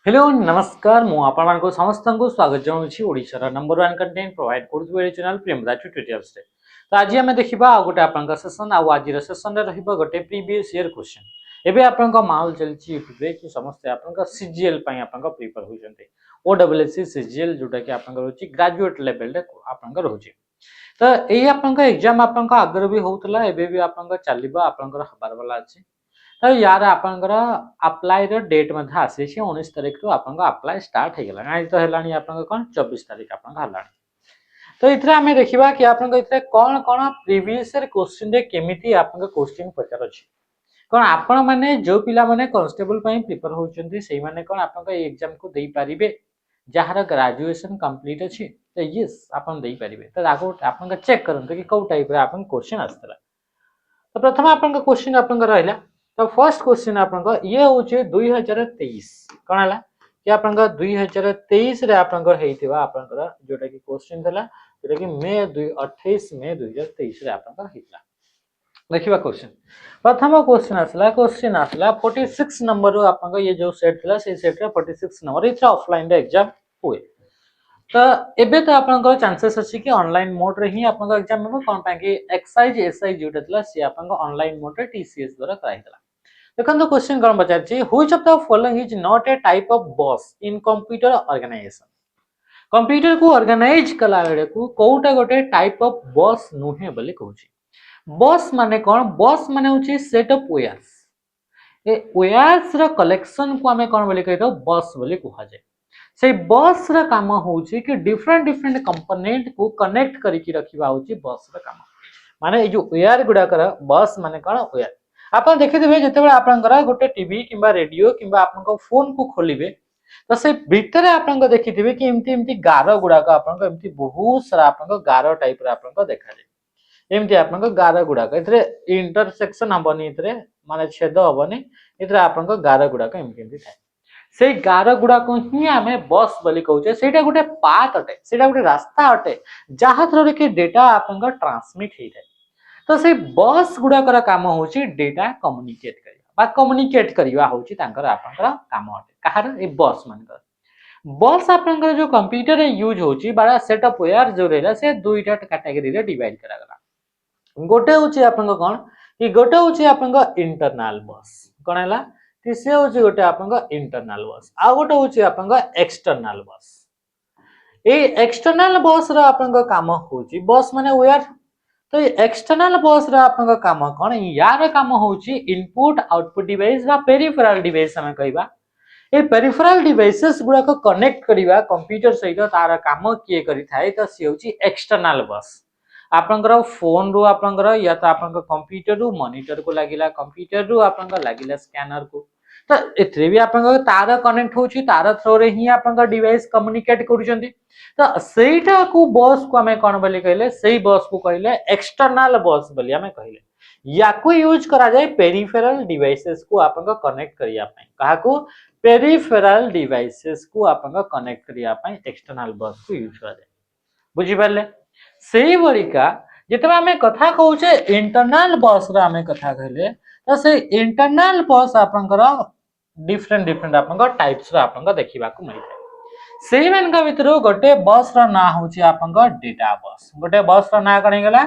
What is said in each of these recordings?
Hello नमस्कार मु आपण समस्त को स्वागत जनाऊँ ओडिशार नंबर 1 कंटेंट प्रोवाइड करूँ चैनल प्रेमदा ट्यूटोरियल्स रे। तो आज आम देखा आ गोटे आपन सेशन आज सेशन रे रहिबा गोटे प्रीवियस ईयर क्वेश्चन एबे आपन माहौल चलची यूट्यूब रे कि समस्त आपन सीजीएल पई आपन प्रिपेयर होजंते ओडब्ल्यूएससी सीजीएल जोटा कि आपन रहउची ग्रेजुएट लेवल रे आपन रहउची। तो एही आपन एग्जाम आपन आगर भी होतला एबे भी आपन चलीबा आपन हबार वाला अछि। तो यार आपनकर अप्लाई रो डेट मध्ये आसी छी 19 तारिख रो आपनका अप्लाई स्टार्ट हे गेला आज तो हेलानी आपनका कोन 24 तारिख आपनका हलानी। तो इथरे हमें देखिबा कि आपनका इथरे कोन कोन प्रीवियस ईयर क्वेश्चन रे केमिति आपनका क्वेश्चन पचार अछि कोन आपण माने जो पिला माने कांस्टेबल पई प्रिपेयर होचंती सेही माने कोन आपनका ए एग्जाम को देई परिबे जहार ग्रेजुएशन कंप्लीट अछि तो यस आपन देई परिबे। तो आगो आपनका चेक करंतो कि को टाइप रे आपन क्वेश्चन आस्तला। तो प्रथम आपनका क्वेश्चन आपनका रहला। तो फर्स्ट क्वेश्चन आपनका ये होचे 2023 कोन हला कि आपनका 2023 रे आपनका हेइथिबा आपनका जोटा कि क्वेश्चन थला जोटा कि 28 मई 2023 रे आपनका हेइतला। देखिबा क्वेश्चन प्रथम क्वेश्चन आसला 46 नंबर रो आपनका ये जो सेट थला से सेट रे 46 नंबर इथरा ऑफलाइन रे एग्जाम हुए। तो एबे तो आपनका चांसेस अछि कि ऑनलाइन मोड रे ही आपनका एग्जाम में कोन पा कि एक्साइज एसआई जोटा थला से आपनका ऑनलाइन मोड रे टीसीएस द्वारा कराइतला। देखो क्वेश्चन कौन पचार which of the following is not a type of bus in computer organization. Computer को ऑर्गेनाइज कला बेले को कोटा गोटे टाइप ऑफ बॉस नुहे बोली कहूची। बॉस माने कौन बॉस माने होची सेट ऑफ वेयर्स ए वेयर्स रा कलेक्शन को हमें कौन बोली कहतो बॉस बोली कहा जाय। से बॉस रा काम होची कि डिफरेंट डिफरेंट कंपोनेंट को कनेक्ट करी की रखिबा होची बॉस रा काम माने ए जो वेयर गुडा कर बॉस माने कौन वेयर आपन देखिथिबे जते बेला आपनकर गोटे टीवी किबा रेडियो किबा आपनका फोन को खोलिबे तो से भीतर आपन देखिथिबे कि एमती एमती गार गुडा का आपन एमती बहुत सारा आपन गार टाइप रे आपन देखा जाय एमती आपन गार गुडा इथरे इंटरसेक्शन हबनी इथरे माने छेद हबनी इथरे आपन गार गुडा एमती एमती थाए से गार गुडा को ही हमें बस बोली कहउचे सेटा गोटे पाथ अटे सेटा गोटे रास्ता अटे जहा थ्रो के डेटा आपन ट्रांसमिट हे जाय। तो से बस गुडा कर काम होची डेटा कम्युनिकेट करिया बा कम्युनिकेट करिया होची तांकर आपनकर काम अटे कहार ए बस मानकर बस आपनकर जो कंप्यूटर रे यूज होची बड़ा सेटअप वेयर जो रेला से दुईटा कैटेगरी रे डिवाइड करा गला। गोटे होची आपनकर कोन कि गोटे होची आपनकर इंटरनल बस कोन हला कि से होची गोटे आपनकर इंटरनल बस आ गोटे होची आपनकर एक्सटर्नल बस। ए एक्सटर्नल बस रा आपनकर काम होची बस माने वेयर तो एक्सटर्नल बस रा आपन काम कोन यार काम होची इनपुट आउटपुट डिवाइस बा पेरिफेरल डिवाइस हमें कहबा ए पेरिफेरल डिवाइसेस गुडा को कनेक्ट करिवा कंप्यूटर सहित तार काम किए करि थाए तो से होची एक्सटर्नल बस आपनकर फोन रो आपनकर या तो आपनकर कंप्यूटर रो मॉनिटर को लागिला कंप्यूटर रो आपनकर लागिला स्कैनर को तो एथरे भी आपनकर तार कनेक्ट होची तार थ्रो रे ही आपनकर डिवाइस कम्युनिकेट करूचंती तो सेटा को बस को हमें कौन बोली कहले सही बस को कहले एक्सटर्नल बस बोली हमें कहले या को यूज करा जाए पेरिफेरल डिवाइसेस को आपन कनेक्ट करिया पई कहा को पेरिफेरल डिवाइसेस को आपन कनेक्ट करिया पई एक्सटर्नल बस को यूज करा जाए बुझी परले। सेही बलिका जेतबे हमें कथा कहूचे इंटरनल बस रा हमें कथा कहले तो से इंटरनल बस आपनकर डिफरेंट डिफरेंट आपनकर टाइप्स रा आपनकर देखिबा को मिलथे सेही मानका भितरो गोटे बस रा ना होची आपनका डेटा बस गोटे बस रा ना कने गेला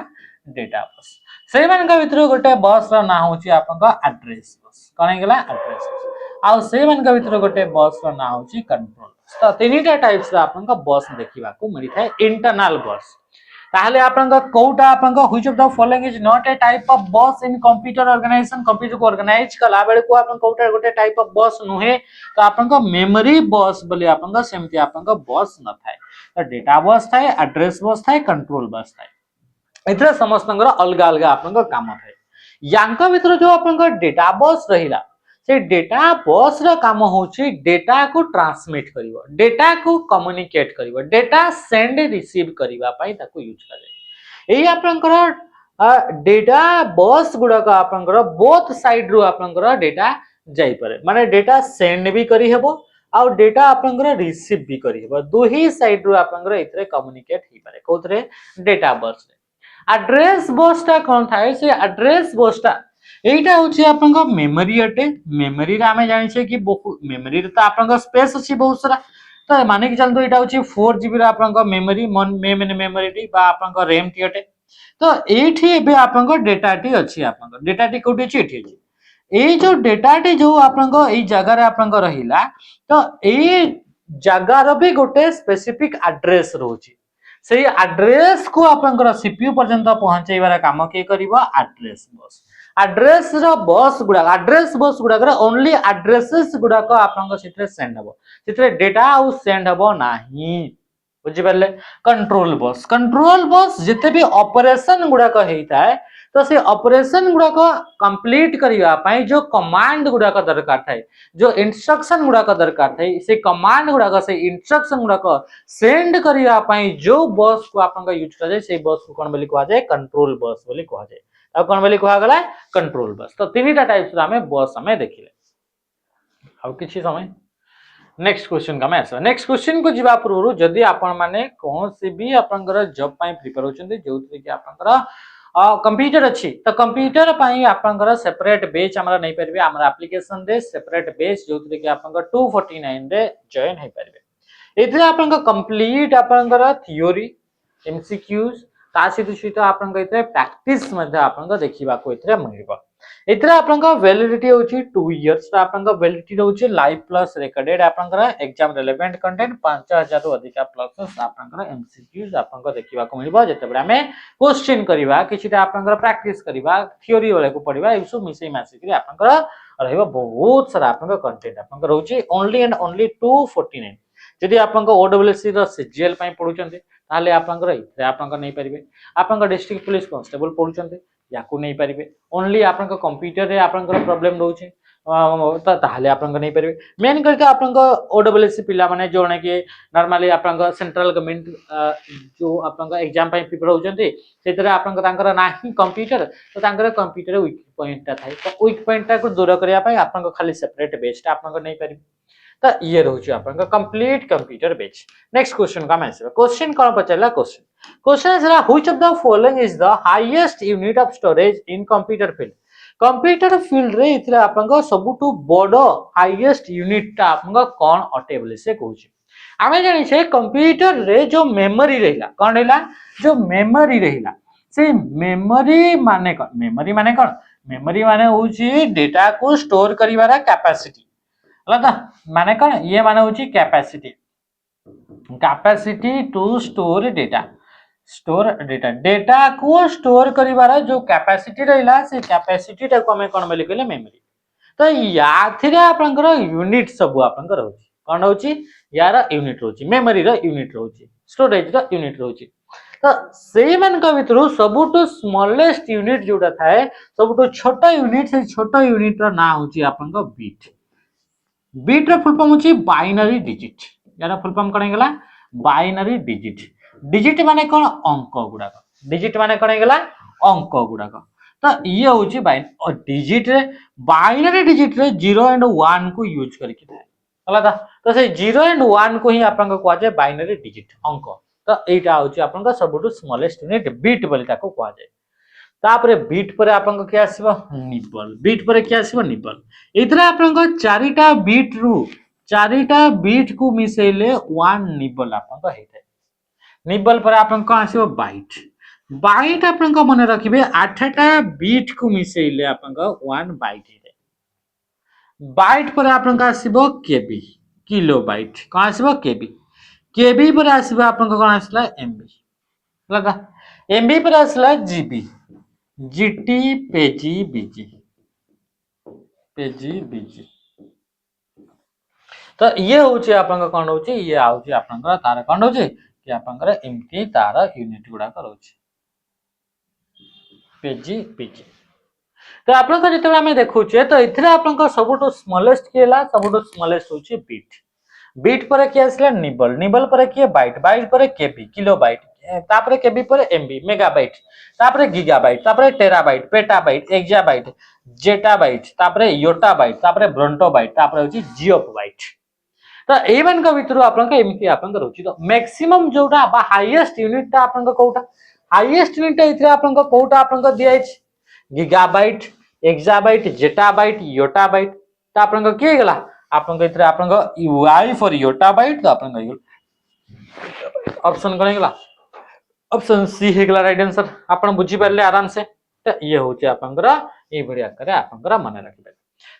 डेटा बस सेही मानका भितरो गोटे बस रा ना होची आपनका एड्रेस बस कने गेला एड्रेस बस आ सेही मानका भितरो गोटे बस रा ना होची कंट्रोल बस तो तीनटा टाइप्स रा आपनका बस देखिबा को मिली थाए इंटरनल बस ताहले आपनका कोटा आपनका which of the following is not a type of bus in computer organization computer को ऑर्गेनाइज कला बेले को आपन कोटा गोटे टाइप ऑफ बस नुहे तो आपनका मेमोरी बस बोले आपनका सेमती आपनका बस न थाए तो डेटा बस थाए एड्रेस बस थाए कंट्रोल बस थाए इतरे समस्तंगर अलगा अलगा आपनका काम थाए यांका भितर जो आपनका डेटा बस रहिला से डेटा बस रा काम होची डेटा को ट्रांसमिट करिवो डेटा को कम्युनिकेट करिवो डेटा सेंड रिसीव करिवा पई ताको यूज करे एई आपनकर डेटा बस गुडा का आपनकर बोथ साइड रो आपनकर डेटा जाई पारे माने डेटा सेंड भी करी हेबो आ डेटा आपनकर रिसीव भी करी हेबो दुही साइड रो आपनकर इतरे कम्युनिकेट ही पारे कोथरे डेटा बस रे एड्रेस बस ता कोन थाए से एड्रेस बस ता एटा होची आपनका मेमोरी अटे मेमोरी रे आमे जानि छे कि बहुत मेमोरी रे त आपनका स्पेस अछि बहुत सारा तो माने कि चलतो एटा होची 4 GB रे आपनका मेमोरी मेन मेमोरी टी बा आपनका रैम टी अटे तो एठी एबे आपनका डेटा टी अछि आपनका डेटा टी कोठी अछि एठी अछि ए जो डेटा टी जो आपनका ए जगह रे आपनका रहिला तो ए जगह रो भी गोटे स्पेसिफिक एड्रेस रहउची से एड्रेस को आपनकर सीपीयू पर्यंत पहुंचेबार काम के करिवो एड्रेस बस एड्रेस रो बस गुडा एड्रेस बस गुडा करे ओनली एड्रेसेस गुडा को आपनकर सिथरे सेंड हबो सिथरे डेटा आउ सेंड हबो नाही बुझि परले कंट्रोल बस जते भी ऑपरेशन गुडा को हेता है तो से ऑपरेशन गुडा को कंप्लीट करिया पई जो कमांड गुडा को दरकार थाए जो इंस्ट्रक्शन गुडा को दरकार थाए से कमांड गुडा को से इंस्ट्रक्शन गुडा को सेंड करिया पई जो बस को आपन का यूज कर जाय से बस को कोन बोली कहवा जाय कंट्रोल बस बोली कहवा जाय आ कोन बोली कहवा गला कंट्रोल बस तो तीनटा टाइप्स रा हमें बस हमें देखिले आ किछि समय नेक्स्ट क्वेश्चन का आस नेक्स्ट क्वेश्चन को जीवा पूर्व जदि आपण माने कौन से भी आपनकर जॉब पई प्रिपेयर होचंदी जोथि कि आपनकर कंप्यूटर अच्छी तो कंप्यूटर पई आपनकर सेपरेट बेच हमरा नहीं परबे हमरा एप्लीकेशन रे सेपरेट बेच जोथि कि आपनकर 249 रे जॉइन हे परबे एथि आपनकर कंप्लीट आपनकर थ्योरी एमसीक्यूज ता सहित आपनकर इथे प्रैक्टिस मध्ये आपनकर देखिबा को इथे मिलबा इतरे आपनका वैलिडिटी होची 2 इयर्स ता आपनका वैलिडिटी होची लाइव प्लस रिकॉर्डेड आपनका एग्जाम रिलेवेंट कंटेंट 5000 रु अधिक प्लस आपनका एमसीक्यूज आपनका देखिबा को मिलबा जते बडा में क्वेश्चन करिबा किछिटा आपनका प्रैक्टिस करिबा थ्योरी वाले को पढिबा एसु मिसई मासिक रे आपनका रहइबा बहुत सारा आपनका कंटेंट आपनका रहउची ओनली एंड ओनली 249 जदि आपनका ओडब्ल्यूसी रो सीजीएल पई पढुचंती ताले आपनका इतरे आपनका नै परिबे आपनका डिस्ट्रिक्ट पुलिस कांस्टेबल पढुचंती याकू नहीं पारिबे ओनली आपन को कंप्यूटर रे आपन को प्रॉब्लम रहउची त ताले आपन को नहीं पारिबे मेन करके आपन को ओडब्ल्यूसी पिला माने जोने के नॉर्मली आपन को सेंट्रल गवर्नमेंट जो आपन को एग्जाम पई प्रिपेयर होचंती सेतरे आपन को तांकर नाही कंप्यूटर तो तांकर कंप्यूटर वीक पॉइंट ता थाई तो वीक पॉइंट ता को दूर करिया पई आपन को खाली सेपरेट बेस्ड आपन को नहीं पारिबे तो ये रहउची आपन को complete computer batch next question का आंसर क्वेश्चन कोन पचला question is which of the following is the highest unit of storage in computer field computer field रे इतरे आपन सबुठु बड़ हाईएस्ट यूनिट ता आपन कोन अटे बोले से कहूची आमे जानि छे कंप्यूटर रे जो मेमोरी रहिला कोन रहिला जो मेमोरी रहिला से मेमोरी माने कोन मेमोरी माने होची डेटा को स्टोर करिवारा कैपेसिटी अलग माने कोन ये माने होची कैपेसिटी टू स्टोर डेटा को स्टोर करिवारा जो कैपेसिटी रहिला से कैपेसिटी टा को हमें कोन बोली कहले मेमोरी तो याथिरे आपनकर यूनिट सब आपनकर होची कोन होची यार यूनिट होची मेमोरी रो यूनिट होची स्टोरेज रो यूनिट होची तो सेई मन का भितरु सबुटो स्मॉलेस्ट यूनिट जोटा थाए सबुटो छोटा यूनिट से छोटा यूनिट रो ना होची आपनका बीट रो फुल फॉर्म होची बाइनरी डिजिट यार फुल फॉर्म कोन गेला बाइनरी डिजिट माने कोन अंक गुडा डिजिट माने कोन गेला अंक गुडा तो ये होची डिजिट रे बाइनरी डिजिट रे 0 एंड 1 को यूज करके थाए अलग तो से 0 एंड 1 को ही आपन को कहवा जाय बाइनरी डिजिट अंक तो एटा होची आपन का सबुटु स्मॉलेस्ट यूनिट बीट बोली ताको कहवा जाय तापरे बीट पर आपन को क्या आसीबो निबल बीट पर क्या आसीबो निबल इतरे आपन को चारिटा बीट को मिसेले 1 निबल आपन को हेतै निबल पर आपन को आसीबो बाइट आपन को मने रखिबे 8टा बीट को मिसेले आपन को 1 बाइट हेतै बाइट पर आपन को आसीबो केबी किलोबाइट को आसीबो केबी पर आसीबो आपन को कोन आसला एमबी लगा एमबी पर आसला जीबी जीटी पेजी बीजी तो ये होची आपन को कोन होची ये आउची आपन को तार कोन होची कि आपन को एमटी तार यूनिट गुडा करोची पेजी तो आपन को जेते हमें देखुचे तो इथरे आपन को सबुटो स्मॉलेस्ट केला सबुटो स्मॉलेस्ट होची बीट पर के आसला निबल पर के बाइट पर केबी किलोबाइट तापरे केबी पर एमबी मेगाबाइट तापरे गीगाबाइट तापरे टेराबाइट पेटाबाइट एक्साबाइट जेटाबाइट तापरे योटाबाइट तापरे ब्रोंटोबाइट तापरे होची जियोबाइट तो ए मान का भितर आपन का एमटी आपन का रहउची तो मैक्सिमम जोटा बा हाईएस्ट यूनिट ता आपन का कोटा हाईएस्ट यूनिट इथरे आपन का कोटा आपन का दिया गीगाबाइट एक्साबाइट जेटाबाइट योटाबाइट तो आपन के गला आपन इतरे आपन y फॉर योटाबाइट तो आपन ऑप्शन कोन गला ऑप्शन सी हे गला राइट आंसर आपन बुझी पारले आराम से तो ये होचे आपनकर ए बडी आकर आपनकर मन रखबे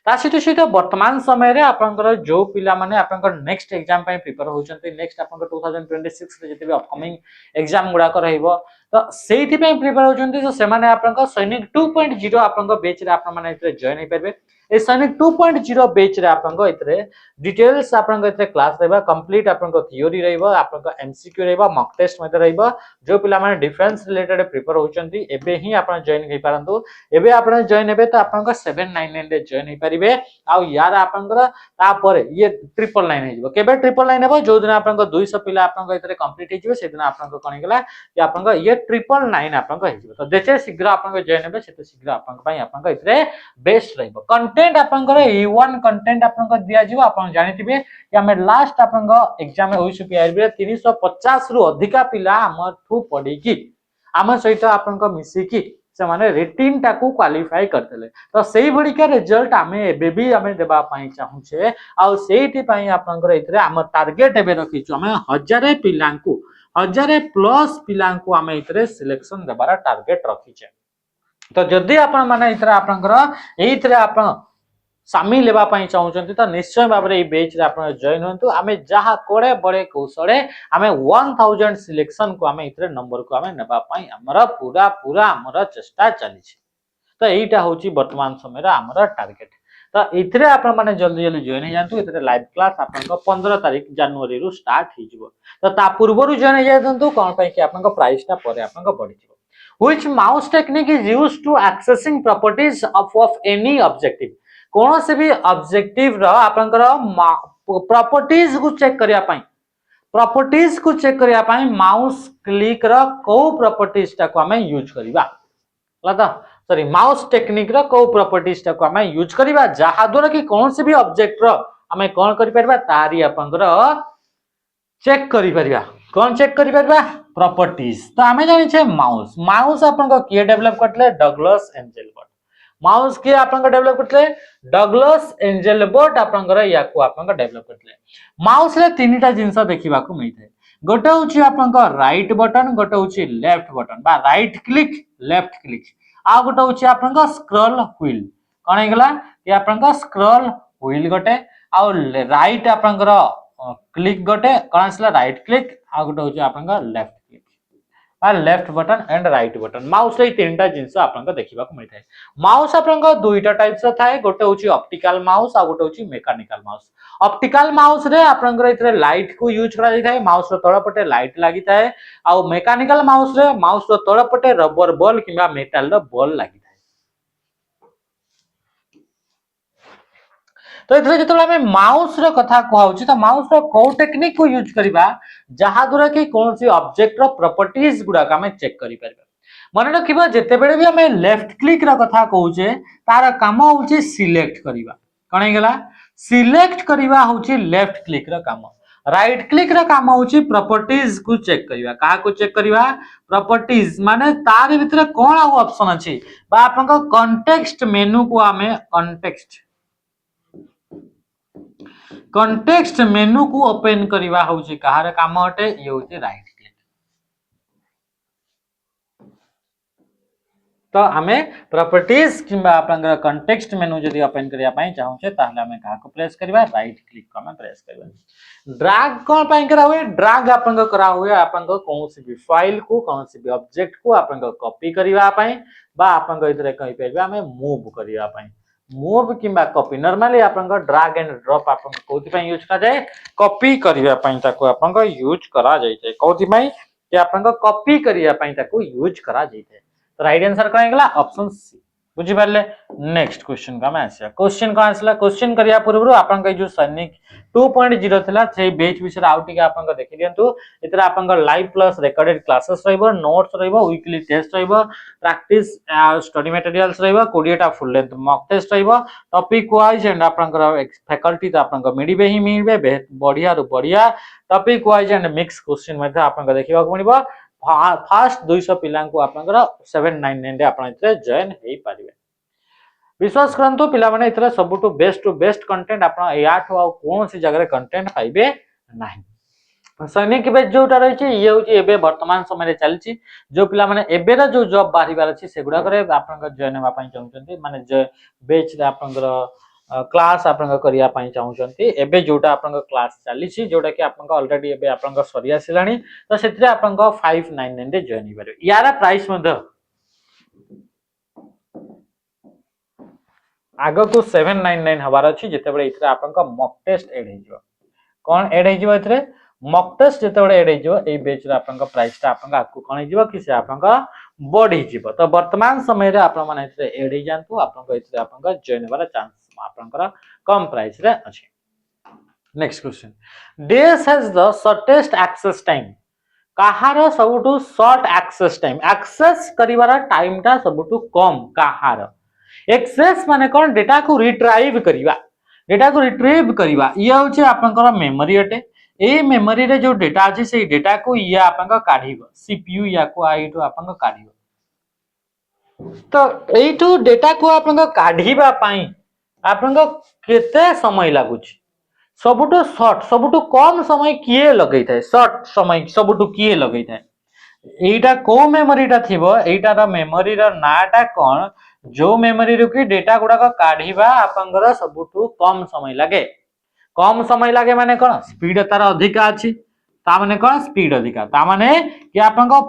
ता सहित वर्तमान समय रे आपनकर जो पिला माने आपनकर नेक्स्ट एग्जाम पय प्रिपेयर होचंती नेक्स्ट आपनकर 2026 रे जते भी अपकमिंग एग्जाम गुडा कर रहइबो तो सेहिथि पय प्रिपेयर होचंती तो से माने आपनकर सैनिक 2.0 आपनकर बैच रे आपन माने इतरे जॉइन हे परबे ए सैनिक 2.0 बैच रे आपनकर इतरे डिटेल्स आपनकर इतरे क्लास रहबा कंप्लीट आपनकर थ्योरी रहइबो आपनकर एमसीक्यू रहइबो मॉक टेस्ट मध्ये रहइबो जो पिला माने डिफेंस रिलेटेड प्रिपेयर होचंती एबे ही आपन जॉइन हे पारंतु एबे आपन जॉइन हेबे तो आपनकर 799 रे जॉइन हे परिबे आ यार आपनकर ता परे ये 999 हे जिवो केबे 999 हेबो जो दिन आपनकर 200 पिला आपनकर इतरे कंप्लीट हे जिवो से दिन आपनकर कोन गेला कि आपनकर ये 999 आपनकर हे जिवो तो जेते शीघ्र आपनकर जॉइन हेबे सेते शीघ्र आपनकर पय आपनकर इतरे बेस्ट रहइबो कंटेंट आपनकर E1 कंटेंट आपनकर दिया जिवो आपन जानिथिबे कि हमें लास्ट आपनकर एग्जाम में होई सुपी आइबे 350 रु अधिका पिला हमर ठू पडी की हम सहित आपनकर मिसी की से माने रेटिंग टाकू क्वालिफाई करतले तो सेही बडी का रिजल्ट हमें एबे भी हमें देबा पई चाहू छे आ सेहिति पई आपनकर इतरे हम टारगेट एबे रखिछु हमें 1000 पिलांकू 1000 प्लस पिलांकू हमें इतरे सिलेक्शन देबार टारगेट रखिछे तो जदी आपन माने इतरे आपनकर एइतरे आपन सामिल लेबा पई चाहउचंती तो निश्चय बाबरे ए बैच रे आपन जॉइन होंतु हमें जहा कोड़े बड़े कौशले हमें 1000 सिलेक्शन को हमें इतरे नंबर को हमें नेबा पई हमरा पूरा पूरा हमरा चेष्टा चली छी तो एटा होची वर्तमान समय रे हमरा टारगेट तो इतरे आपन माने जल्दी जल्दी जॉइन हे जानतु इतरे लाइव क्लास आपन को 15 तारिख जनवरी रु स्टार्ट हे जिवो तो ता पूर्व रु जॉइन हे जानतु कोन पई कि आपन को प्राइस ता परे आपन को बढ़ी जिवो which mouse technique is used to accessing properties of any objective कौन से भी ऑब्जेक्टिव रो आपनकर प्रॉपर्टीज को चेक करिया पई प्रॉपर्टीज को चेक करिया पई माउस क्लिक रो को प्रॉपर्टीज ता को हमें यूज करिबा लता सॉरी माउस टेक्निक रो को प्रॉपर्टीज ता को हमें यूज करिबा जहा द्वारा कि कौन से भी ऑब्जेक्ट रो हमें कोन करि परबा तारी आपनकर चेक करि परबा कोन चेक करि परबा प्रॉपर्टीज तो हमें जानि छे माउस माउस आपनकर के डेवलप करले डगलस एंजेलबर्ट माउस के आपनकर डेवलप करले डगलस एंजेलबर्ट आपनकर याको आपनकर डेवलप करले माउस रे तीनटा जिंस देखिबा को मिलथे गोटे होची आपनकर राइट बटन गोटे होची लेफ्ट बटन बा राइट क्लिक लेफ्ट क्लिक आ गोटे होची आपनकर स्क्रॉल व्हील कोन हे गेला कि आपनकर स्क्रॉल व्हील गोटे आ राइट आपनकर क्लिक गोटे कोन आसला राइट क्लिक आ गोटे होची आपनकर लेफ्ट क्लिक आ left button and right button mouse रे तीनटा जिंस आपनकर देखिबा को मिलथे माउस आपनकर दुईटा टाइप्स थाए गोटे होची ऑप्टिकल माउस आ गोटे होची मेकानिकल माउस ऑप्टिकल माउस रे आपनकर इतरे लाइट को यूज करा जाय माउस रो तळ पटे लाइट लागि थाए आ मेकानिकल माउस रो तळ पटे rubber ball किबा metal row ball लागि थाए तो इतरे जतले हमें माउस रो कथा कहउची तो माउस रो को टेक्निक को यूज करिबा जहा द्वारा कि कोनसी ऑब्जेक्ट रो प्रॉपर्टीज गुडा का हमें चेक करि परबा मन रखिबा जते बेले भी हमें लेफ्ट क्लिक रो कथा कहउचे तार काम होउची सिलेक्ट करिबा कोन हे गेला सिलेक्ट करिबा होउची लेफ्ट क्लिक रो काम राइट क्लिक रो काम होउची प्रॉपर्टीज को चेक करिबा का को चेक करिबा प्रॉपर्टीज माने तार भीतर कोन ऑप्शन अछि बा आपन को कॉन्टेक्स्ट मेनू को हमें कॉन्टेक्स्ट मेनू को ओपन करिबा होउची कहार काम हटे ये होउची राइट क्लिक तो हमें प्रॉपर्टीज किबा आपनकर कॉन्टेक्स्ट मेनू जदी ओपन करिया पई चाहू छे ताहले हमें कहा को प्रेस करिबा राइट क्लिक को हमें प्रेस करिबा ड्रैग कोन पई करा हुए ड्रैग आपनकर करा हुए आपनकर कोनसी भी फाइल को कोनसी भी ऑब्जेक्ट को आपनकर कॉपी करिवा पई बा आपनकर इतरे कहि परबा हमें मूव करिया पई मूव किबा कॉपी नॉर्मली आपनकर ड्रैग एंड ड्रॉप आपनकर कोथि पई यूज करा जाय कॉपी करिया पई ताको आपनकर यूज करा जाय छै कोथि पई कि आपनकर कॉपी करिया पई ताको यूज करा जाय छै तो राइट आंसर कौन गेला ऑप्शन सी बुझि पारले नेक्स्ट क्वेश्चन का आंसर क्वेश्चन का आंसर क्वेश्चन करिया पूर्व आपन के जो सैनिक 2.0 थिला से बेच विषय आउट के आपन को देखि दियंतु इतरा आपन को लाइव प्लस रिकॉर्डेड क्लासेस रहइबो नोट्स रहइबो वीकली टेस्ट रहइबो प्रैक्टिस स्टडी मटेरियल्स रहइबो 20 टा फुल लेंथ मॉक टेस्ट रहइबो टॉपिक वाइज एंड आपन को फैकल्टी तो आपन को मिडिबे ही मिडिबे बढ़िया रु बढ़िया topic wise and mix question मध्ये आपन को देखिबा को मिलिबो फास्ट 200 पिलां को आपनकर 799 रे आपन इतरे जॉइन हेई पारिबे विश्वास करंतु पिला माने इतरा सबुटु बेस्ट टू बेस्ट कंटेंट आपण याठो आ कोन सी जगह कंटेंट पाइबे नाही। सैनिक बैच जोटा रही ये हूँ एबे वर्तमान समय चलती जो पिला माने एबे जो जॉब बाहर अच्छी से गुड़ाक जॉइन होगा चाहते माने बैच आपंकर क्लास आपन करिया पई चाहउचंती एबे जोटा आपन क्लास चली जोटा कि आपन ऑलरेडी एबे आपन सरी आसिलानी तो सेतरे आपन 599 रे जॉइन हिबारे यारा प्राइस मध्य आगो को 799 हबार अछि जेते बेले इतरे आपन मॉक टेस्ट ऐड हेजिवो कोन ऐड हेजिवो इतरे मॉक टेस्ट जेते बेले ऐड हेजिवो ए बैच रे आपन प्राइस ता आपन आकु कोन हेजिवो कि से आपन बढ़ी जीवो तो वर्तमान समय रे आपन माने इतरे ऐड हे जानतु आपन इतरे आपन जॉइन हबार चांस आपन कम प्राइस रे अछि। Next question does has the shortest access time कहार सबुठु शॉर्ट एक्सेस करिवार टाइम टा सबुठु कम कहार एक्सेस माने कोन डेटा को रिट्राइव करिवा ये होचे आपनकर मेमोरी अटे ए मेमोरी रे जो डेटा अछि से डेटा को ये आपन काढिबो सीपीयू या को आइटो आपन काढिबो तो एइटू डेटा को आपन काढिबा पई आपन केते समय लागुची सबुठु शॉर्ट सबुठु कम समय किए लगै थाए शॉर्ट समय सबुठु किए लगै थाए एटा को मेमोरी टा थिबो एटा रो मेमोरी रो नाटा कोन जो मेमोरी रो कि डेटा गुडा को काढिबा आपनकर सबुठु कम समय लागे माने कोन स्पीड तार अधिक अछि ता माने कोन स्पीड अधिक ता माने कि आपनका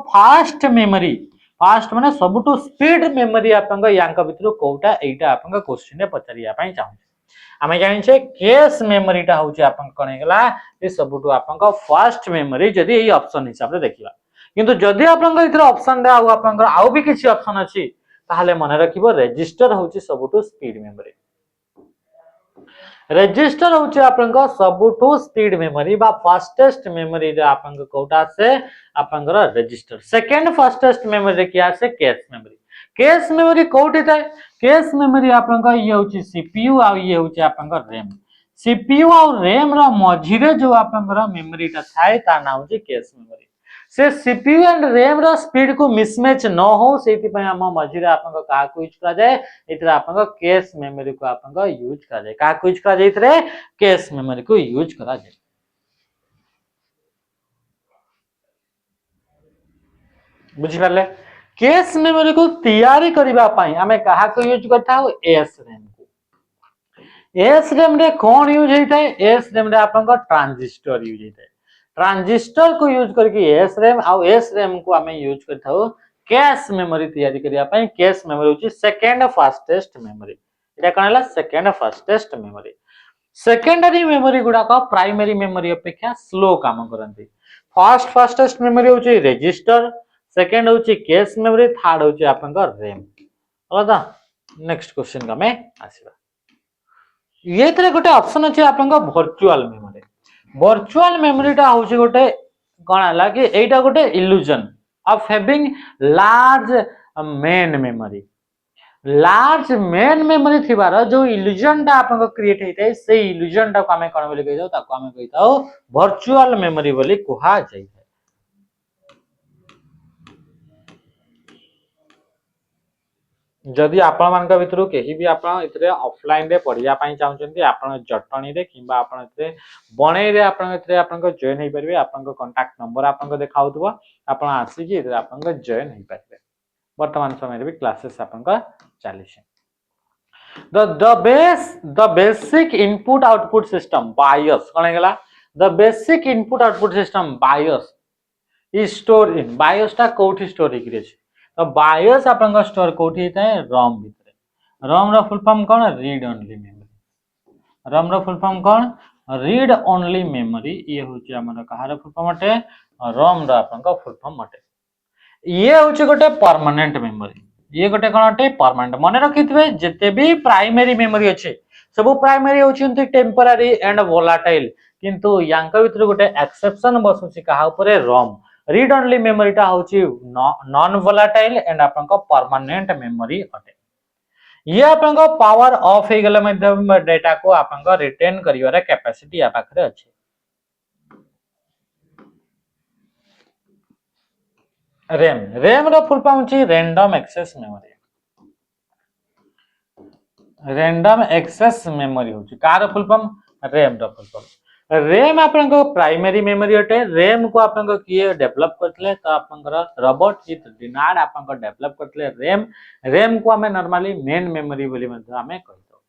फास्ट माने सबुठु स्पीड मेमोरी आपनका यांका भितरु कोटा एटा आपनका क्वेश्चन रे पचारिया पई चाहू आमे जानि छे कैश मेमोरी टा होची आपन कोन हेगला ए सबुठु आपनका फास्ट मेमोरी जदी एई ऑप्शन हिसाब रे देखिबा किंतु जदी आपनका इथर ऑप्शन रे आपनका आउ भी किछि ऑप्शन अछि ताहले मने रखिबो रजिस्टर होची सबुठु स्पीड मेमोरी रजिस्टर होची आपनका सबुठु स्पीड मेमोरी बा फास्टेस्ट मेमोरी रे आपनका कोटा से आपनका रजिस्टर सेकंड फास्टेस्ट मेमोरी किया से कैश मेमोरी कोठी थाए कैश मेमोरी आपनका ये होची सीपीयू आ ये होची आपनका रैम सीपीयू और रैम रो मझिरे जो आपनका मेमोरी ता थाए ता नाम होची कैश मेमोरी से सीपीयू एंड रैम रो स्पीड को मिसमैच न हो सेति पय हम मझिरे आपनका का को यूज करा जाय इतरे आपनका कैश मेमोरी को आपनका यूज करा जाय का को यूज करा जाय इतरे कैश मेमोरी को यूज करा जाय बुझी परले कैश मेमोरी को तैयारी करिबा पई हमें कहा को यूज करता हो एस रैम रे कौन यूज होता है एस रैम रे आपन ट्रांजिस्टर यूज होता है ट्रांजिस्टर को यूज करके एस रैम आ एस रैम को हमें यूज करता हो कैश मेमोरी तैयारी करिया पई कैश मेमोरी होची सेकंड फास्टेस्ट मेमोरी एटा कोन हला second fastest memory secondary memory गुडा का प्राइमरी मेमोरी अपेक्षा स्लो काम करंती फर्स्ट फास्टेस्ट मेमोरी होची रजिस्टर सेकंड होची कैश मेमोरी थर्ड होची आपन का रैम अलदा नेक्स्ट क्वेश्चन का में आसीबा ये तरे गोटे ऑप्शन अछि आपन का वर्चुअल मेमोरी टा होची गोटे कोन हला कि एटा गोटे illusion of having large main memory थिबार जो इल्यूजन टा आपन को क्रिएट हेतै से इल्यूजन टा को हमें कोन बोली कहै ताको हमें कहैताओ वर्चुअल मेमोरी बोली कुहा जाय जदि आपण मान का भितरु केही भी आपण इतरे ऑफलाइन रे पढिया पई चाहउचंती आपण जटणी रे किबा आपण इतरे बणै रे आपण इतरे आपण को जॉइन हे परबे आपण को कांटेक्ट नंबर आपण को देखाउतबो आपण आसी कि इतरे आपण को जॉइन हे परबे वर्तमान समय रे भी क्लासेस आपण का चाली छे the basic input output system BIOS cone हेगला the basic input output system BIOS is stored in BIOS टा कोठी स्टोर हे करे छे तो BIOS आपन का स्टोर कोठी हेता है ROM भितरे ROM रो फुल फॉर्म कोन रीड ओनली मेमोरी ROM रो फुल फॉर्म कोन रीड ओनली मेमोरी ये होची हमर कहार फुल फॉर्म अटे ROM रो आपन का फुल फॉर्म अटे ये होची गोटे परमानेंट मेमोरी ये गोटे कोन अटे परमानेंट मने रखितबे जते भी प्राइमरी मेमोरी अछि सब प्राइमरी होची टेम्पररी एंड वोलाटाइल किंतु यांका भितर गोटे एक्सेप्शन बसुची कहा ऊपर ROM रीड ओनली मेमोरी टा होची नॉन वोलाटाइल एंड आपन को परमानेंट मेमोरी अटे ये आपन को पावर ऑफ हे गेले मध्यम डेटा को आपन को रिटेन करिवार कैपेसिटी आ पाखरे अछि रैम रो फुल फॉर्म होची random access memory random access memory होची कार फुल फॉर्म रैम रो फुल फॉर्म रैम आपन को प्राइमरी मेमोरी अटे रैम को आपन को किए डेवलप करतले तो आपन को रॉबर्ट हित डिनार्ड आपन को डेवलप करतले रैम रैम को हमें नॉर्मली मेन मेमोरी बोली मध्ये हमें कहितो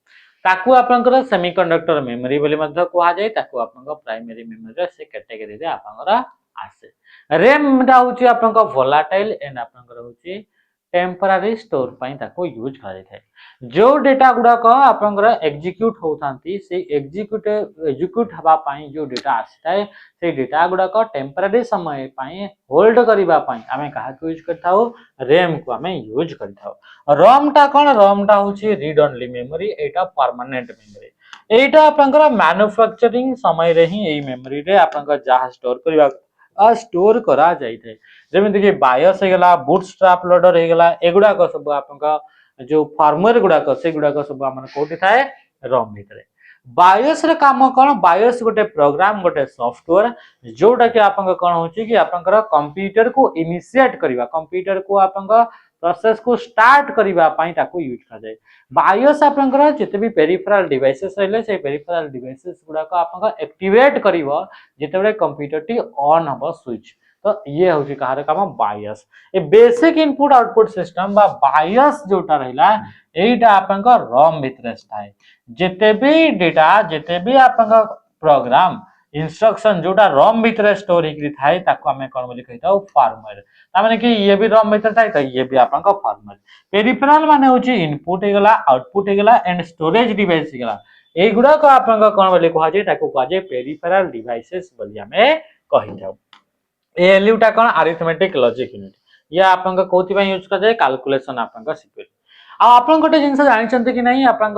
ताकू आपन को सेमीकंडक्टर मेमोरी बोली मध्ये कुहा जाय ताकू आपन को प्राइमरी मेमोरी से कैटेगरी रे आपन को आसे रैम दा होची आपन को वोलाटाइल एंड आपन को होची टेम्पररी स्टोर पई ताको यूज करा जाय जो डेटा गुड़ा को आपनकर एग्जीक्यूट होतांती से एग्जीक्यूट हवा पाई जो डेटा आसीताए से डेटा गुड़ा को टेम्पररी समय पाई होल्ड करिबा पाई हमें कहा को यूज करथाओ रैम को हमें यूज करथाओ रोम टा कोन रोम टा होची रीड ओनली मेमोरी एटा परमानेंट मेमोरी एटा आपनकर मैन्युफैक्चरिंग समय रे ही एई मेमोरी रे आपनकर जहा स्टोर करिबा स्टोर करा जाइथे जेमिति कि बायोस हे गेला बूटस्ट्रैप लोडर हे गेला एगुडा को सब आपनका जो फार्मर गुड़ा से गुड़ा सब आम कोठी थाए रोम भितर बायोस रे काम कोन बायोस गोटे प्रोग्राम गोटे सॉफ्टवेयर जोटा कि आपन कोन होची कि आपनकर कंप्यूटर को इनिशिएट करिवा कंप्यूटर को आपन प्रोसेस को स्टार्ट करिवा पई ताको यूज कर जाय बायोस आपनकर जते भी पेरिफेरल डिवाइसेस रहले से पेरिफेरल डिवाइसेस गुड़ा को आपन एक्टिवेट करिवो जते बे कंप्यूटर टी ऑन हबो स्विच तो ये होची कहार काम बायस ए बेसिक इनपुट आउटपुट सिस्टम बा बायस जोटा रहला एटा आपन को रोम भितर स्थाय जेते भी डेटा जेते भी आपन को प्रोग्राम इंस्ट्रक्शन जोटा रोम भितर स्टोर हिकरी थाए ताको हमें कोन बोली कहिताओ फार्मर ता माने कि ये भी रोम भितर थाए तो ये भी आपन को फार्मर पेरिफेरल माने होची इनपुट हे गेला आउटपुट हे गेला एंड स्टोरेज डिवाइस हे गेला ए गुडा को आपन को कोन बोली कहा जाय ताको कहा जाय पेरिफेरल डिवाइसेस बोली हमें कहिताओ एएलयू टा कोन अरिथमेटिक लॉजिक यूनिट ये आपन को कोथि पय यूज कर जाय कैलकुलेशन आपन को सिक्वेल आ आपन गोटे जिंस जानि छन्ते कि नहीं आपन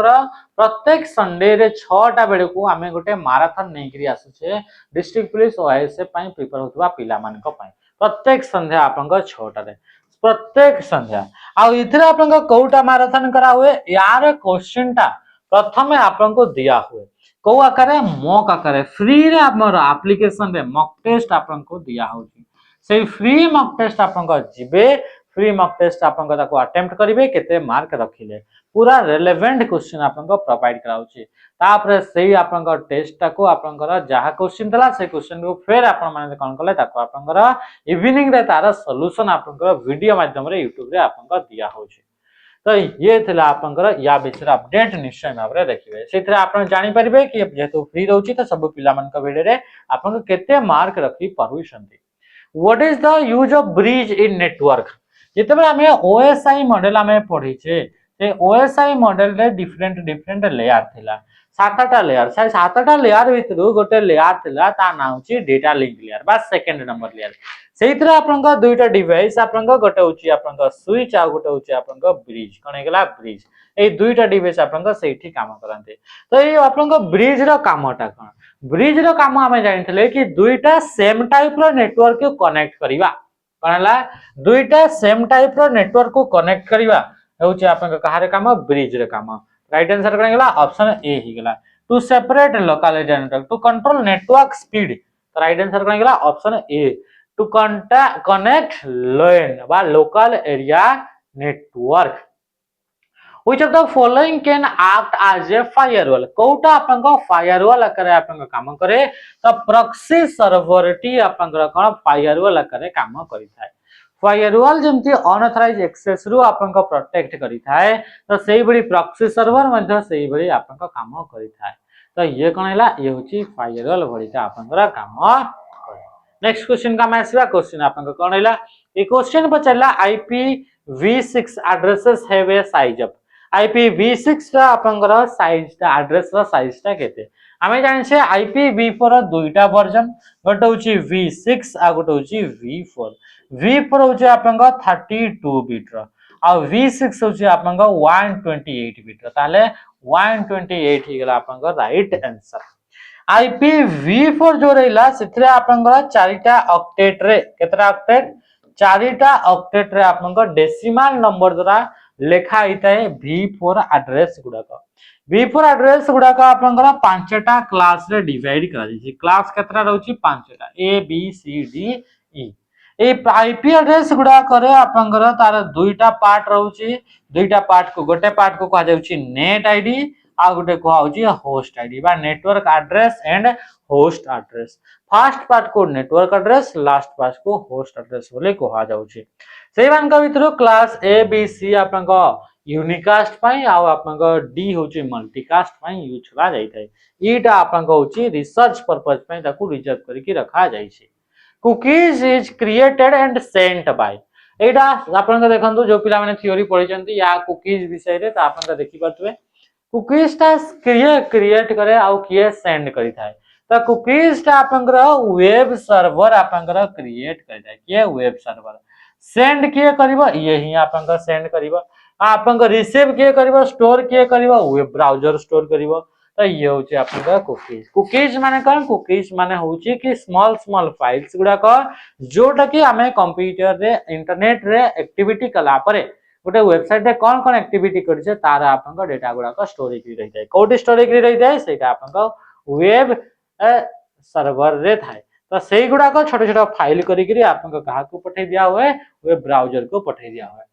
प्रत्येक संडे रे 6 टा बेले को हमें गोटे मैराथन नै करी आसु छे डिस्ट्रिक्ट पुलिस ओएसए पय प्रिपेयर होतबा पिला मान को पय प्रत्येक संध्या आपन को 6 टा रे प्रत्येक संध्या आ इथरे आपन को कोटा मैराथन करा हुए यार क्वेश्चन टा प्रथमे आपन को दिया हुए को आकार मॉक आकार फ्री रे हमर एप्लीकेशन रे मॉक टेस्ट आपन को दिया होची से फ्री मॉक टेस्ट आपन को जिबे फ्री मॉक टेस्ट आपन को ताको अटेम्प्ट करिवे केते मार्क रखिले पूरा रिलेवेंट क्वेश्चन आपन को प्रोवाइड कराउची तापर सेही आपन को टेस्ट टाको आपन को जहा क्वेश्चन तला से क्वेश्चन को फेर आपन माने कोन कले ताको आपन को इवनिंग रे तार सॉल्यूशन आपन को वीडियो माध्यम रे YouTube रे आपन को दिया होची तो ये थिला आपनकर या विषय अपडेट निश्चय भाबरे देखिबे सेथरे आपन जानि परिबे कि जेतु फ्री रहउची त सब पिला मन का वीडियो रे आपन केते मार्क रखि पारुछंती what is the use of bridge in network जेतेबे हमें ओएसआई मॉडल हमें पढी छे से ओएसआई मॉडल रे डिफरेंट लेयर थिला सातटा लेयर से सातटा लेयर भितरु गोटे लेयर थिला ता नाम छी डेटा लिंक लेयर बा सेकंड नंबर लेयर सेइतरा आपनका दुईटा डिवाइस आपनका गोटे होची आपनका स्विच आ गोटे होची आपनका ब्रिज कोन हेगला ब्रिज ए दुईटा डिवाइस आपनका सेठी काम करनते तो ए आपनका ब्रिज रो कामटा कोन ब्रिज रो काम हमें जानिथले कि दुईटा सेम टाइप रो नेटवर्क को कनेक्ट करिवा कोनला दुईटा सेम टाइप रो नेटवर्क को कनेक्ट करिवा होची आपनका कहारे काम ब्रिज रे काम राइट आंसर कोन हेगला ऑप्शन ए हिगला to separate local area network to control network speed right answer कोन हेगला option A to connect LAN বা local area network which of the following can act as a firewall कोटा आपन को firewall करे आपन काम करे तो proxy server टी आपन कोन firewall करे काम करि थाए firewall जेमती अनऑथराइज्ड एक्सेस रु आपन को प्रोटेक्ट करि थाए तो सेही बडी proxy server मध्ये सेही बडी आपन को काम करि थाए तो ये कोन हैला ये होची firewall बडीटा आपन काम नेक्स्ट क्वेश्चन का मैं आसीबा क्वेश्चन आपन को कोन हैला ए क्वेश्चन पचला IPv6 addresses have a size of IPv6 रा आपन को साइज ता एड्रेस रा साइज ता केते हमें जानि छे IPv4 रा दुईटा वर्जन गोटे होची v6 आ गोटे होची v4 v4 होची आपन को 32 बिट रा आ v6 होची आपन को 128 बिट रा ताले 128 ही गेला आपन को राइट आंसर IPv4 जो रहिला सेथरे आपनकर चारिटा ऑक्टेट रे केतरा ऑक्टेट चारिटा ऑक्टेट रे आपनकर डेसिमल नंबर द्वारा लेखा हिताए v4 एड्रेस गुडा का v4 एड्रेस गुडा का आपनकर पांचटा क्लास रे डिवाइड करा दिछि क्लास केतरा रहउछि पांचटा a b c d e A IP address गुडा करे आपनकर तार दुईटा पार्ट रहउची दुईटा पार्ट को गोटे पार्ट को कहा जाउची नेट आईडी आ गोटे को आउची होस्ट आईडी बा network address and host address first part को नेटवर्क एड्रेस लास्ट पार्ट को होस्ट एड्रेस बोले कहा जाउची सेई मान का भितर क्लास ए बी सी आपनका यूनिकास्ट पाई आ आपनका डी होची मल्टीकास्ट पाई यूज करा जाई थाए ईटा आपनका होची रिसर्च पर्पस पाई ताकू रिजर्व करके रखा जाई छै cookies is created and sent by एटा आपन का देखंतु जो पिला माने थ्योरी पढि चंती या कुकीज विषय रे त आपन का देखि पातबे कुकीज ता क्रिएट करे आ किए सेंड करि थाए त कुकीज ता आपन का वेब सर्वर आपन का क्रिएट करि थाए के वेब सर्वर सेंड किए करबो यही आपन का सेंड करबो आपन का रिसीव किए करबो स्टोर किए करबो वेब ब्राउजर स्टोर करबो तो ये होची आपन का कुकीज कुकीज माने कोन कुकीज माने होची कि स्मॉल स्मॉल फाइल्स गुडा को जोटा कि हमें कंप्यूटर रे इंटरनेट रे एक्टिविटी कला परे गोटे वेबसाइट रे कोन कोन एक्टिविटी करछे तार आपन का डेटा गुडा को स्टोरेज रे रही जाय कोड स्टोरेज रे रही जाय सेटा आपन का वेब सर्वर रे थाए तो सेई गुडा को छोटे छोटे फाइल करी करी आपन का कहा को पठे दिया हुए वेब ब्राउजर को पठे दिया हुए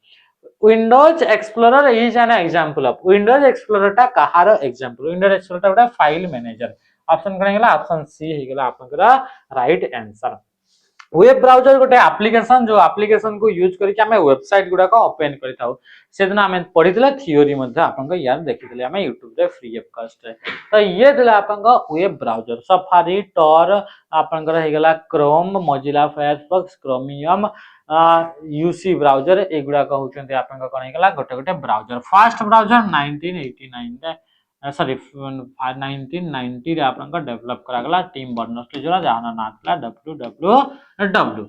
Windows Explorer is an example of Windows Explorer टा कहार एग्जांपल Windows Explorer टा गोटा फाइल मैनेजर ऑप्शन कने गेला ऑप्शन सी हे गेला आपन का राइट आंसर वेब ब्राउजर गोटे एप्लीकेशन जो एप्लीकेशन को यूज करके हमें वेबसाइट गुडा को ओपन करताउ सेदिन हमें पढितले थ्योरी मध्ये आपन का यार देखितले हमें YouTube रे फ्री ऑफ कॉस्ट रे तो ये दिला आपन का वेब ब्राउजर सफारी tor आपन का हे गेला Chrome Mozilla Firefox chromium UC browser एगुडा को होचंती आपन का कोन गेला गोटे गोटे ब्राउजर फर्स्ट ब्राउजर 1989 रे सॉरी 1990 रे आपन का डेवलप करा गला टीम बर्नर्स-ली जोरा जाना ना थला www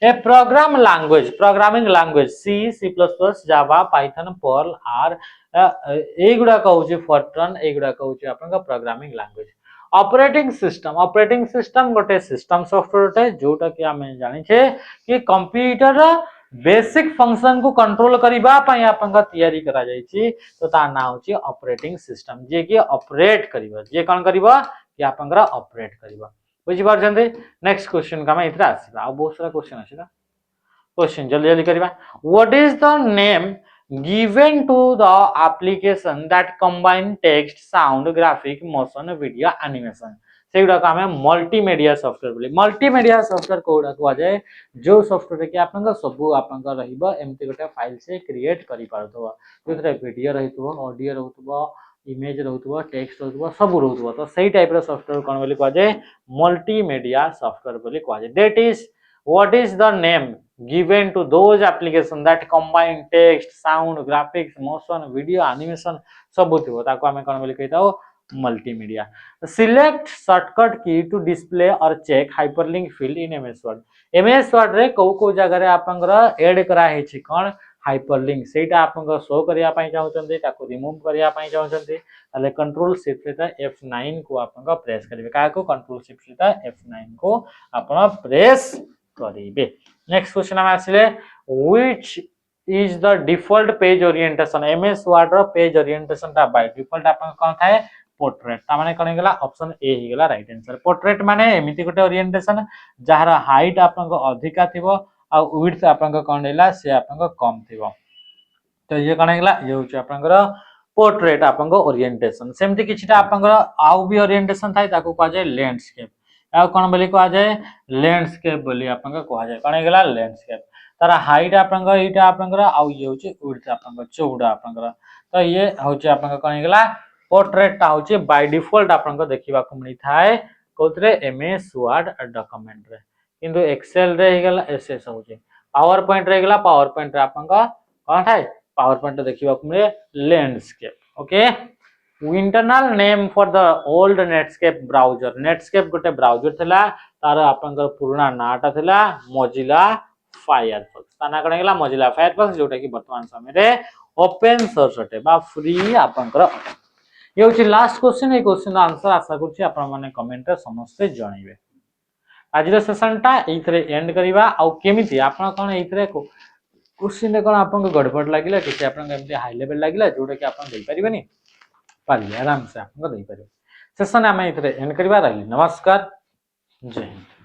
ए programming language C Java Python Perl R एगुडा को होची फॉर्ट्रन एगुडा को होची आपन का प्रोग्रामिंग लैंग्वेज ऑपरेटिंग सिस्टम गोटे सिस्टम सॉफ्टवेयर है जोटा कि हमें जानि छे कि कंप्यूटर बेसिक फंक्शन को कंट्रोल करिबा पई आपन का तैयारी करा जाई छी तो ता ना होची ऑपरेटिंग सिस्टम जे कि ऑपरेट करिबा जे कोन करिबा कि आपन का ऑपरेट करिबा बुझि पारछन्ते नेक्स्ट क्वेश्चन का मैं इथरा आसीबा आ बहुत सारा क्वेश्चन आसीबा क्वेश्चन जल्दी जल्दी करिबा what is the name given to the application that combine text sound graphic motion video animation सेगुडा का हमें मल्टीमीडिया सॉफ्टवेयर बोली मल्टीमीडिया सॉफ्टवेयर कोडा को जाय जो सॉफ्टवेयर के आपन का सब आपन का रहिबा एमती गोटे फाइल से क्रिएट करि पारथबो जोथरे वीडियो रहितबो ऑडियो रहतबो इमेज रहतबो टेक्स्ट रहतबो सब रहतबो तो सही टाइप रो सॉफ्टवेयर कोन बोली को जाय मल्टीमीडिया सॉफ्टवेयर बोली को जाय that is what is the name given to those applications that combine text sound graphics motion video animation सब होतिबो ताको हमें कोन बोली कहताओ multimedia select shortcut key to display और check hyperlink field in MS Word रे को जगह रे आपन ऐड करा है छी कोन हाइपरलिंक सेटा आपन शो करिया पई चाहउछन्ते ताको रिमूव करिया पई चाहउछन्ते ताले कंट्रोल शिफ्ट से F9 को आपन प्रेस करिवे का को कंट्रोल शिफ्ट से F9 को आपन प्रेस करिवे नेक्स्ट क्वेश्चन हम आसिले which is the default page orientation MS Word रो पेज ओरिएंटेशन ता बाय डिफॉल्ट आपन कोन थाए पोर्ट्रेट ता माने कोन गेला ऑप्शन ए ही गेला राइट आंसर पोर्ट्रेट माने एमिति गोटे ओरिएंटेशन जहार हाइट आपन अधिका थिबो आ विड्थ आपन कोन देला से आपन कम थिबो तो ये कोन गेला ये होची आपन पोर्ट्रेट आपन ओरिएंटेशन सेमति किछटा आपन आउ भी ओरिएंटेशन थाए ताको कहा जाय लैंडस्केप आ कोन बोली कहा जाय लैंडस्केप बोली आपन कहा जाय कोन गेला लैंडस्केप तारा हाइट आपन एटा आपन आउ ये होची विड्थ आपन चौड़ा आपन तो ये होची आपन कोन गेला पोर्ट्रेट ता होची बाय डिफॉल्ट आपन देखिबा को मिली थाए कोथरे एमएस वर्ड डॉक्यूमेंट रे किंतु एक्सेल रे हे गेला एसएस होची पावर पॉइंट रे गेला पावर पॉइंट रे आपन कोन थाए पावर पॉइंट देखिबा को मिले landscape okay internal name for the old Netscape गोटे ब्राउजर थिला तार आपन पुराना नाटा थिला मोजिला फायरफॉक्स ताना कने गेला मोजिला फायरफॉक्स जोटा कि वर्तमान समय रे ओपन सोर्स अटे बा फ्री आपन ये होची लास्ट क्वेश्चन ए क्वेश्चन आंसर आशा करछि आपन माने कमेंट रे समस्त जणाइबे आज रे सेशन टा एथरे एंड करिबा आ केमिति आपन कोन एथरे क्वेश्चन रे कोन आपन गड़बड़ लागिला कि आपन एमति हाई लेवल लागिला जोटा कि आपन देई परिबेनी पाली आराम से आपन देई परिबे सेशन हम एथरे एंड करिबा रहली नमस्कार जय हिंद।